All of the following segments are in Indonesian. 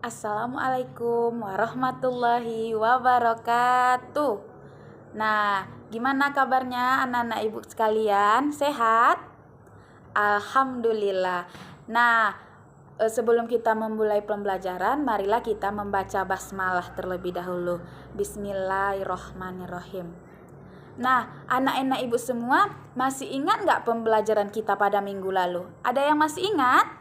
Assalamualaikum warahmatullahi wabarakatuh. Nah, gimana kabarnya anak-anak ibu sekalian? Sehat? Alhamdulillah. Nah, sebelum kita memulai pembelajaran, marilah kita membaca basmalah terlebih dahulu. Bismillahirrohmanirrohim. Nah, anak-anak ibu semua masih ingat nggak pembelajaran kita pada minggu lalu? Ada yang masih ingat?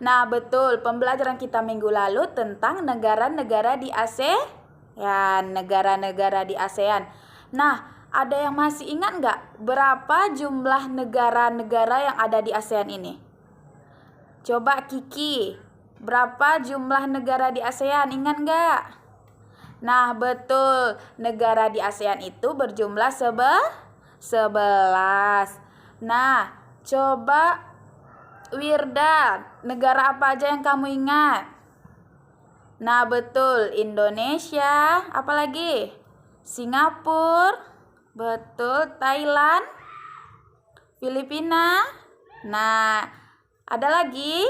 Nah, betul, pembelajaran kita minggu lalu tentang negara-negara di ASEAN, negara-negara di ASEAN. Nah, ada yang masih ingat nggak berapa jumlah negara-negara yang ada di ASEAN ini? Coba Kiki, berapa jumlah negara di ASEAN, ingat nggak? Nah, betul, negara di ASEAN itu berjumlah 11. Nah, coba Wirda, negara apa aja yang kamu ingat? Nah, betul, Indonesia, apalagi? Singapura, betul, Thailand, Filipina. Nah, ada lagi?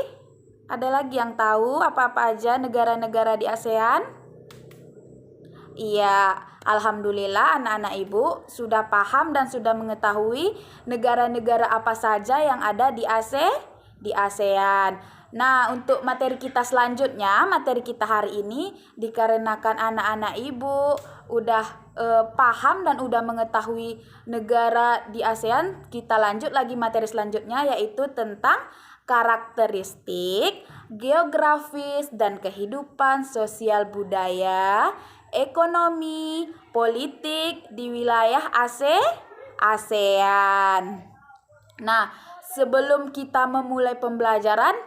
Ada lagi yang tahu apa-apa aja negara-negara di ASEAN? Iya, alhamdulillah anak-anak ibu sudah paham dan sudah mengetahui negara-negara apa saja yang ada di ASEAN. Nah, untuk materi kita selanjutnya, materi kita hari ini, dikarenakan anak-anak ibu udah paham dan udah mengetahui negara di ASEAN, kita lanjut lagi materi selanjutnya, yaitu tentang karakteristik, geografis, dan kehidupan sosial budaya, ekonomi, politik di wilayah ASEAN. Nah, sebelum kita memulai pembelajaran,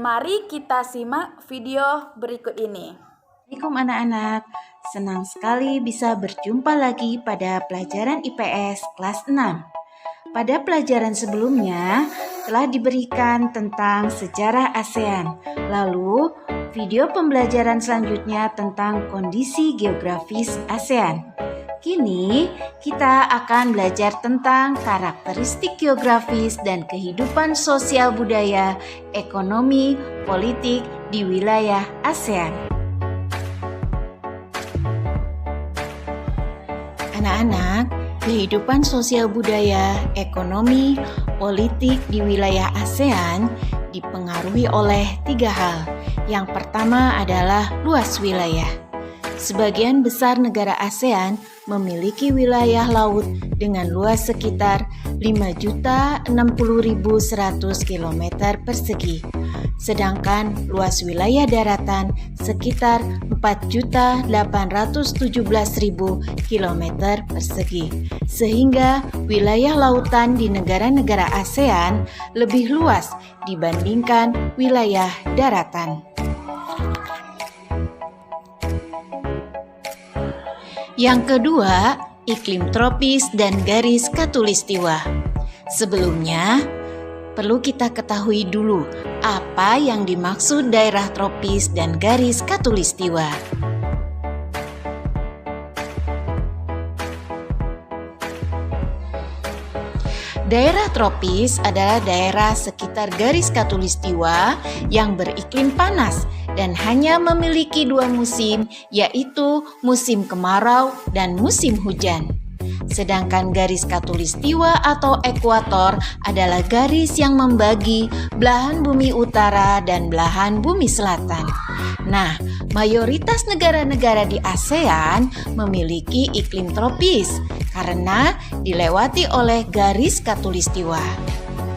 mari kita simak video berikut ini. Assalamualaikum anak-anak, senang sekali bisa berjumpa lagi pada pelajaran IPS kelas 6. Pada pelajaran sebelumnya telah diberikan tentang sejarah ASEAN. Lalu, video pembelajaran selanjutnya tentang kondisi geografis ASEAN. Kini kita akan belajar tentang karakteristik geografis dan kehidupan sosial budaya, ekonomi, politik di wilayah ASEAN. Anak-anak, kehidupan sosial budaya, ekonomi, politik di wilayah ASEAN dipengaruhi oleh 3 hal. Yang pertama adalah luas wilayah. Sebagian besar negara ASEAN memiliki wilayah laut dengan luas sekitar 5.060.100 km persegi. Sedangkan luas wilayah daratan sekitar 4.817.000 km persegi. Sehingga wilayah lautan di negara-negara ASEAN lebih luas dibandingkan wilayah daratan. Yang kedua, iklim tropis dan garis khatulistiwa. Sebelumnya, perlu kita ketahui dulu apa yang dimaksud daerah tropis dan garis khatulistiwa. Daerah tropis adalah daerah sekitar garis khatulistiwa yang beriklim panas dan hanya memiliki 2 musim, yaitu musim kemarau dan musim hujan. Sedangkan garis khatulistiwa atau ekuator adalah garis yang membagi belahan bumi utara dan belahan bumi selatan. Nah, mayoritas negara-negara di ASEAN memiliki iklim tropis karena dilewati oleh garis khatulistiwa.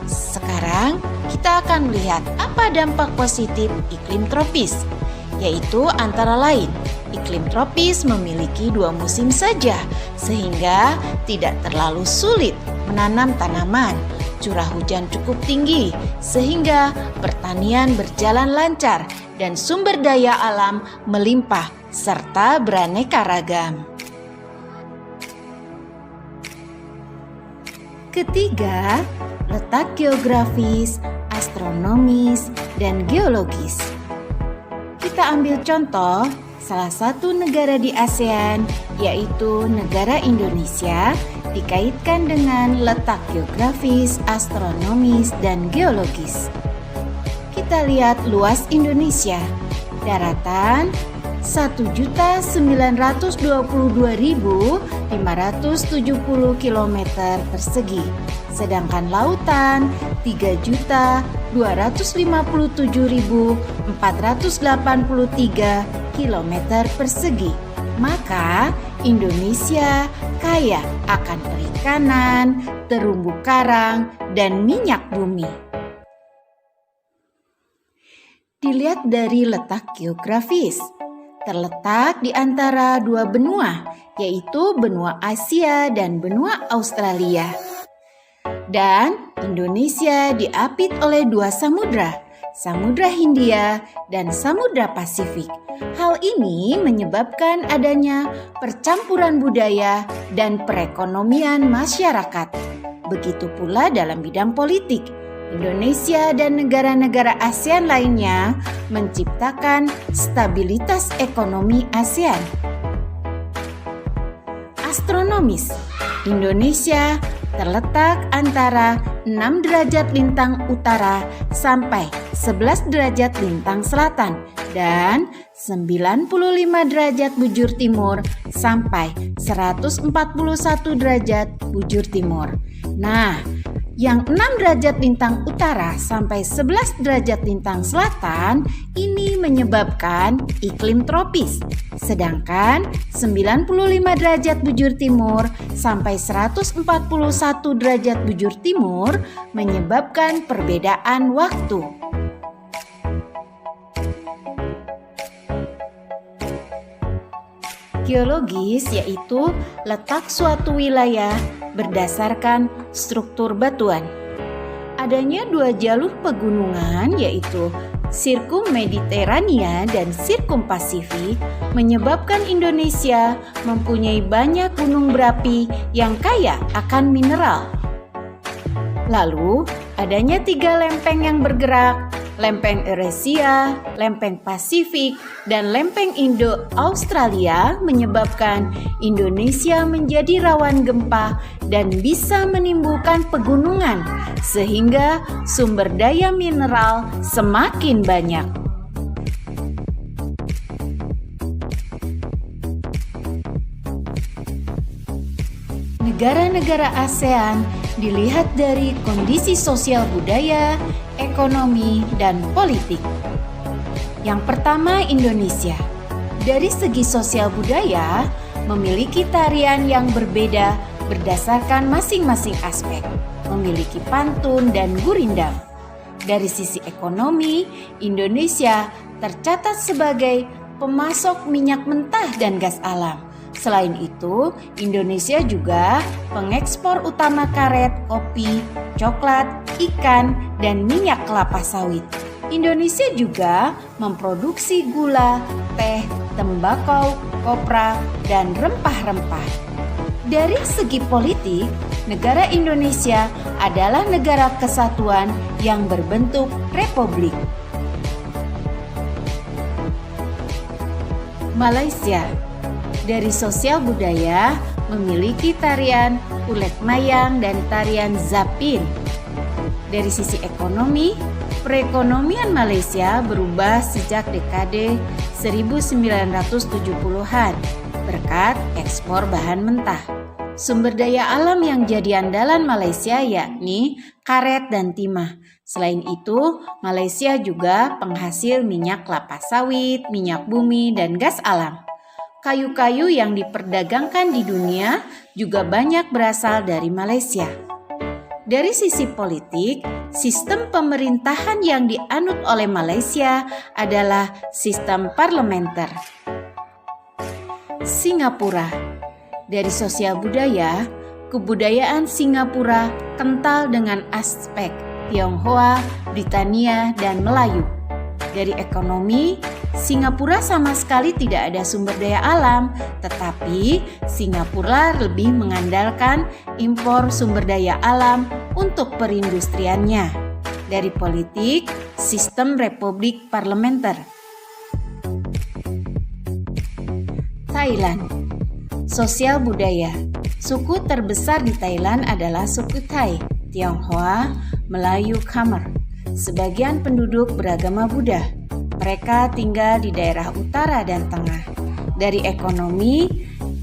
Sekarang kita akan melihat apa dampak positif iklim tropis, yaitu antara lain iklim tropis memiliki 2 musim saja, sehingga tidak terlalu sulit menanam tanaman. Curah hujan cukup tinggi, sehingga pertanian berjalan lancar dan sumber daya alam melimpah serta beraneka ragam. Ketiga, letak geografis, astronomis, dan geologis. Kita ambil contoh salah satu negara di ASEAN, yaitu negara Indonesia, dikaitkan dengan letak geografis, astronomis, dan geologis. Kita lihat luas Indonesia. Daratan 1.922.570 km persegi. Sedangkan lautan 3.257.483 km persegi. Maka Indonesia kaya akan perikanan, terumbu karang, dan minyak bumi. Dilihat dari letak geografis, terletak di antara dua benua, yaitu benua Asia dan benua Australia. Dan Indonesia diapit oleh dua samudra, Samudra Hindia dan Samudra Pasifik. Hal ini menyebabkan adanya percampuran budaya dan perekonomian masyarakat. Begitu pula dalam bidang politik. Indonesia dan negara-negara ASEAN lainnya menciptakan stabilitas ekonomi ASEAN. Astronomis, Indonesia terletak antara 6 derajat lintang utara sampai 11 derajat lintang selatan dan 95 derajat bujur timur sampai 141 derajat bujur timur. Nah, yang 6 derajat lintang utara sampai 11 derajat lintang selatan ini menyebabkan iklim tropis. Sedangkan 95 derajat bujur timur sampai 141 derajat bujur timur menyebabkan perbedaan waktu. Geologis yaitu letak suatu wilayah berdasarkan struktur batuan. Adanya dua jalur pegunungan yaitu Sirkum Mediterania dan Sirkum Pasifik menyebabkan Indonesia mempunyai banyak gunung berapi yang kaya akan mineral. Lalu, adanya 3 lempeng yang bergerak, lempeng Eurasia, lempeng Pasifik, dan lempeng Indo-Australia menyebabkan Indonesia menjadi rawan gempa dan bisa menimbulkan pegunungan, sehingga sumber daya mineral semakin banyak. Negara-negara ASEAN dilihat dari kondisi sosial budaya, ekonomi, dan politik. Yang pertama, Indonesia. Dari segi sosial budaya, memiliki tarian yang berbeda berdasarkan masing-masing aspek, memiliki pantun dan gurindam. Dari sisi ekonomi, Indonesia tercatat sebagai pemasok minyak mentah dan gas alam. Selain itu, Indonesia juga pengekspor utama karet, kopi, coklat, ikan, dan minyak kelapa sawit. Indonesia juga memproduksi gula, teh, tembakau, kopra, dan rempah-rempah. Dari segi politik, negara Indonesia adalah negara kesatuan yang berbentuk republik. Malaysia. Dari sosial budaya, memiliki tarian ulet mayang dan tarian zapin. Dari sisi ekonomi, perekonomian Malaysia berubah sejak dekade 1970-an berkat ekspor bahan mentah. Sumber daya alam yang jadi andalan Malaysia yakni karet dan timah. Selain itu, Malaysia juga penghasil minyak kelapa sawit, minyak bumi, dan gas alam. Kayu-kayu yang diperdagangkan di dunia juga banyak berasal dari Malaysia. Dari sisi politik, sistem pemerintahan yang dianut oleh Malaysia adalah sistem parlementer. Singapura. Dari sosial budaya, kebudayaan Singapura kental dengan aspek Tionghoa, Britania, dan Melayu. Dari ekonomi, Singapura sama sekali tidak ada sumber daya alam, tetapi Singapura lebih mengandalkan impor sumber daya alam untuk perindustriannya. Dari politik, sistem republik parlementer. Thailand. Sosial budaya. Suku terbesar di Thailand adalah suku Thai, Tionghoa, Melayu, Khmer. Sebagian penduduk beragama Buddha. mereka tinggal di daerah utara dan tengah. Dari ekonomi,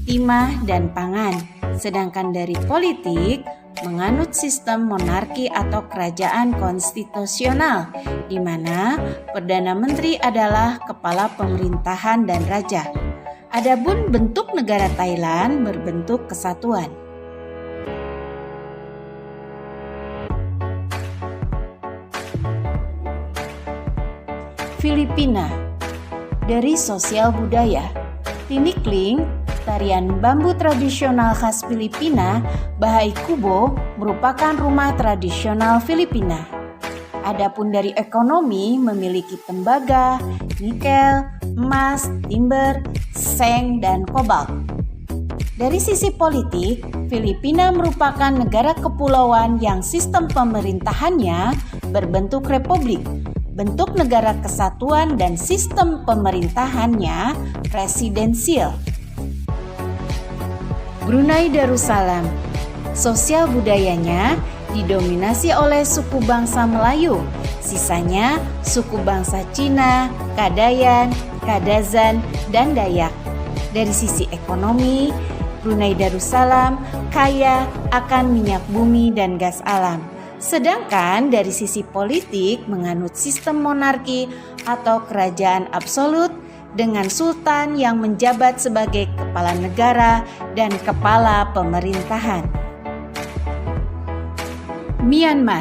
timah dan pangan. Sedangkan dari politik, menganut sistem monarki atau kerajaan konstitusional, di mana Perdana Menteri adalah kepala pemerintahan dan raja. Adapun bentuk negara Thailand berbentuk kesatuan. Filipina. Dari sosial budaya, Tinikling, tarian bambu tradisional khas Filipina, Bahay Kubo merupakan rumah tradisional Filipina. Adapun dari ekonomi memiliki tembaga, nikel, emas, timber, seng, dan kobalt. Dari sisi politik, Filipina merupakan negara kepulauan yang sistem pemerintahannya berbentuk republik, bentuk negara kesatuan dan sistem pemerintahannya presidensial. Brunei Darussalam. Sosial budayanya didominasi oleh suku bangsa Melayu, sisanya suku bangsa Cina, Kadayan, Kadazan, dan Dayak. Dari sisi ekonomi, Brunei Darussalam kaya akan minyak bumi dan gas alam. Sedangkan dari sisi politik menganut sistem monarki atau kerajaan absolut dengan sultan yang menjabat sebagai kepala negara dan kepala pemerintahan. Myanmar.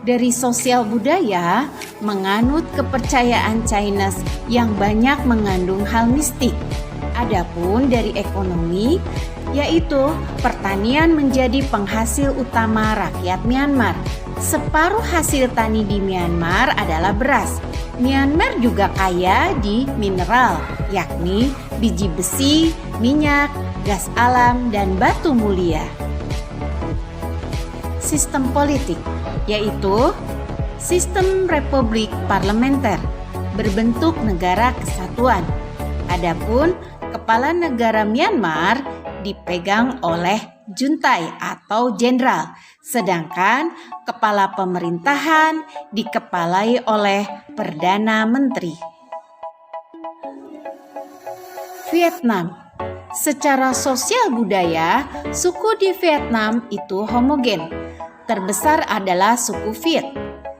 Dari sosial budaya menganut kepercayaan Chinese yang banyak mengandung hal mistik. Adapun dari ekonomi, yaitu pertanian menjadi penghasil utama rakyat Myanmar. Separuh hasil tani di Myanmar adalah beras. Myanmar juga kaya di mineral, yakni biji besi, minyak, gas alam, dan batu mulia. Sistem politik, yaitu sistem republik parlementer, berbentuk negara kesatuan. Adapun kepala negara Myanmar dipegang oleh juntai atau jenderal, sedangkan kepala pemerintahan dikepalai oleh Perdana Menteri. Vietnam. Secara sosial budaya, suku di Vietnam itu homogen. Terbesar adalah suku Viet.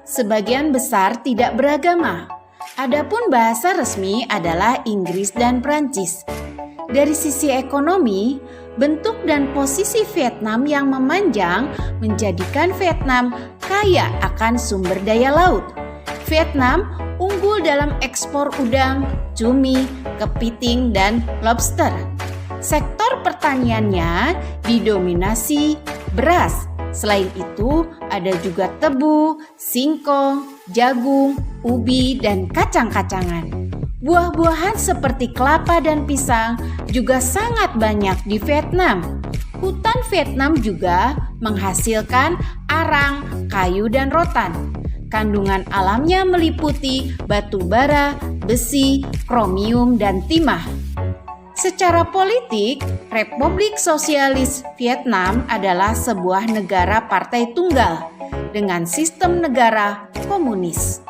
Sebagian besar tidak beragama. Adapun bahasa resmi adalah Inggris dan Prancis. Dari sisi ekonomi, bentuk dan posisi Vietnam yang memanjang menjadikan Vietnam kaya akan sumber daya laut. Vietnam unggul dalam ekspor udang, cumi, kepiting, dan lobster. Sektor pertaniannya didominasi beras. Selain itu, ada juga tebu, singkong, jagung, ubi, dan kacang-kacangan. Buah-buahan seperti kelapa dan pisang juga sangat banyak di Vietnam. Hutan Vietnam juga menghasilkan arang, kayu, dan rotan. Kandungan alamnya meliputi batu bara, besi, kromium, dan timah. Secara politik, Republik Sosialis Vietnam adalah sebuah negara partai tunggal dengan sistem negara komunis.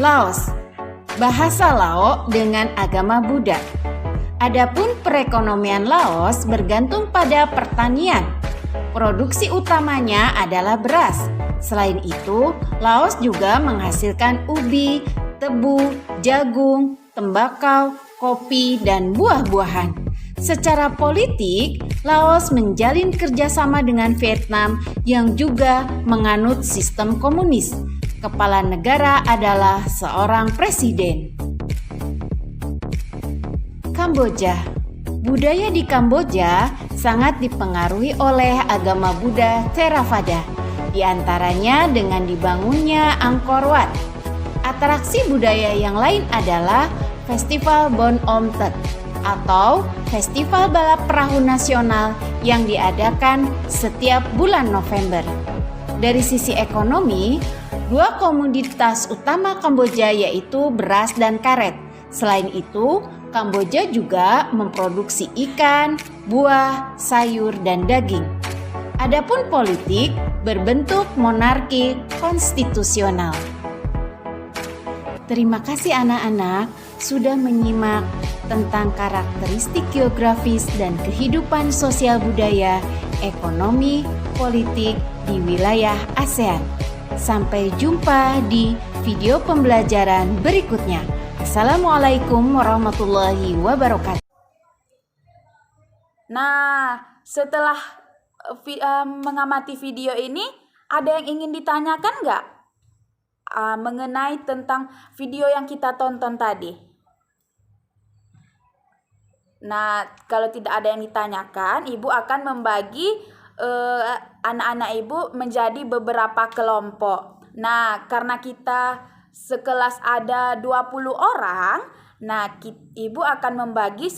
Laos. Bahasa Lao dengan agama Buddha. Adapun perekonomian Laos bergantung pada pertanian. Produksi utamanya adalah beras. Selain itu, Laos juga menghasilkan ubi, tebu, jagung, tembakau, kopi, dan buah-buahan. Secara politik, Laos menjalin kerjasama dengan Vietnam yang juga menganut sistem komunis. Kepala negara adalah seorang presiden. Kamboja. Budaya di Kamboja sangat dipengaruhi oleh agama Buddha Theravada, di antaranya dengan dibangunnya Angkor Wat. Atraksi budaya yang lain adalah Festival Bon Om Tet atau Festival Balap Perahu Nasional yang diadakan setiap bulan November. Dari sisi ekonomi, dua komoditas utama Kamboja yaitu beras dan karet. Selain itu, Kamboja juga memproduksi ikan, buah, sayur, dan daging. Adapun politik berbentuk monarki konstitusional. Terima kasih anak-anak sudah menyimak tentang karakteristik geografis dan kehidupan sosial budaya, ekonomi, politik di wilayah ASEAN. Sampai jumpa di video pembelajaran berikutnya. Assalamualaikum warahmatullahi wabarakatuh. Nah, setelah mengamati video ini, ada yang ingin ditanyakan nggak mengenai tentang video yang kita tonton tadi? Nah, kalau tidak ada yang ditanyakan, Ibu akan membagi anak-anak Ibu menjadi beberapa kelompok. Nah, karena kita sekelas ada 20 orang, nah Ibu akan membagi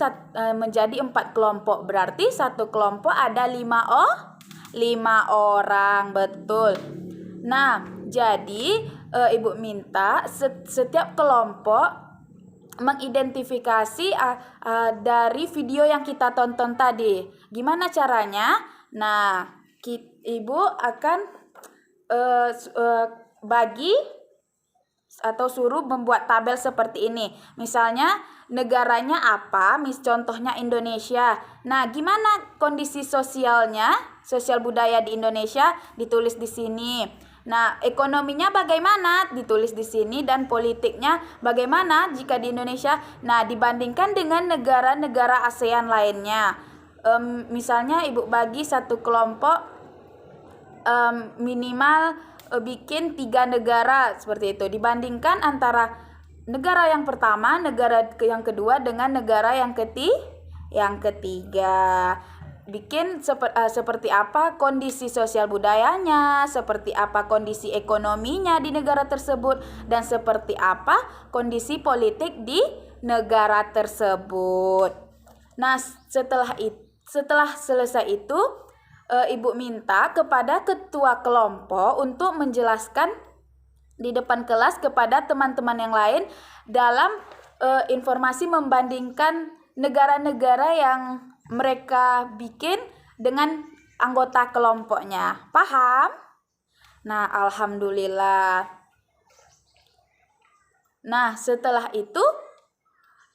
menjadi 4 kelompok. Berarti satu kelompok ada 5 orang, betul. Nah, jadi Ibu minta setiap kelompok mengidentifikasi dari video yang kita tonton tadi. Gimana caranya? Nah, Ibu akan bagi atau suruh membuat tabel seperti ini. Misalnya negaranya apa? Contohnya Indonesia. Nah, gimana kondisi sosialnya, sosial budaya di Indonesia ditulis di sini. Nah, ekonominya bagaimana? Ditulis di sini, dan politiknya bagaimana jika di Indonesia? Nah, dibandingkan dengan negara-negara ASEAN lainnya. Misalnya Ibu bagi satu kelompok minimal bikin 3 negara seperti itu, dibandingkan antara negara yang pertama, negara yang kedua dengan negara yang ketiga. Bikin seperti apa kondisi sosial budayanya, seperti apa kondisi ekonominya di negara tersebut, dan seperti apa kondisi politik di negara tersebut. Nah, setelah selesai itu, Ibu minta kepada ketua kelompok untuk menjelaskan di depan kelas kepada teman-teman yang lain dalam informasi membandingkan negara-negara yang mereka bikin dengan anggota kelompoknya. Paham? Nah, alhamdulillah. Nah, setelah itu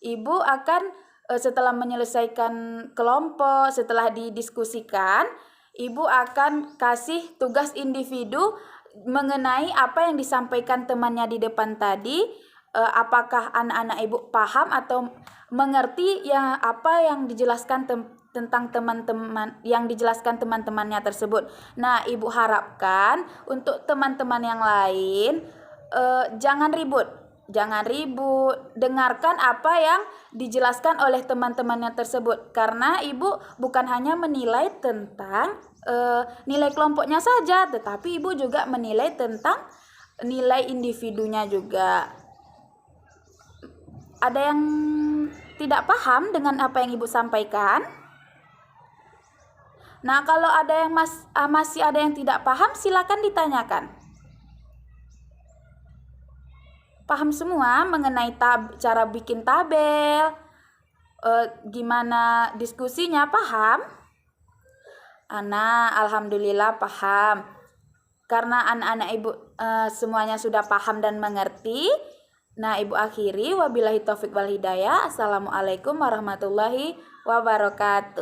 Ibu akan setelah menyelesaikan kelompok, setelah didiskusikan, Ibu akan kasih tugas individu mengenai apa yang disampaikan temannya di depan tadi. Apakah anak-anak Ibu paham atau mengerti apa yang dijelaskan tentang teman-temannya tersebut. Nah, Ibu harapkan untuk teman-teman yang lain jangan ribut, dengarkan apa yang dijelaskan oleh teman-temannya tersebut, karena Ibu bukan hanya menilai tentang nilai kelompoknya saja, tetapi Ibu juga menilai tentang nilai individunya juga. Ada yang tidak paham dengan apa yang Ibu sampaikan? Nah, kalau ada yang masih ada yang tidak paham, silakan ditanyakan. Paham semua mengenai cara bikin tabel, gimana diskusinya, paham? Alhamdulillah paham. Karena anak-anak Ibu semuanya sudah paham dan mengerti. Nah, Ibu akhiri, wabillahi taufik wal hidayah. Assalamualaikum warahmatullahi wabarakatuh.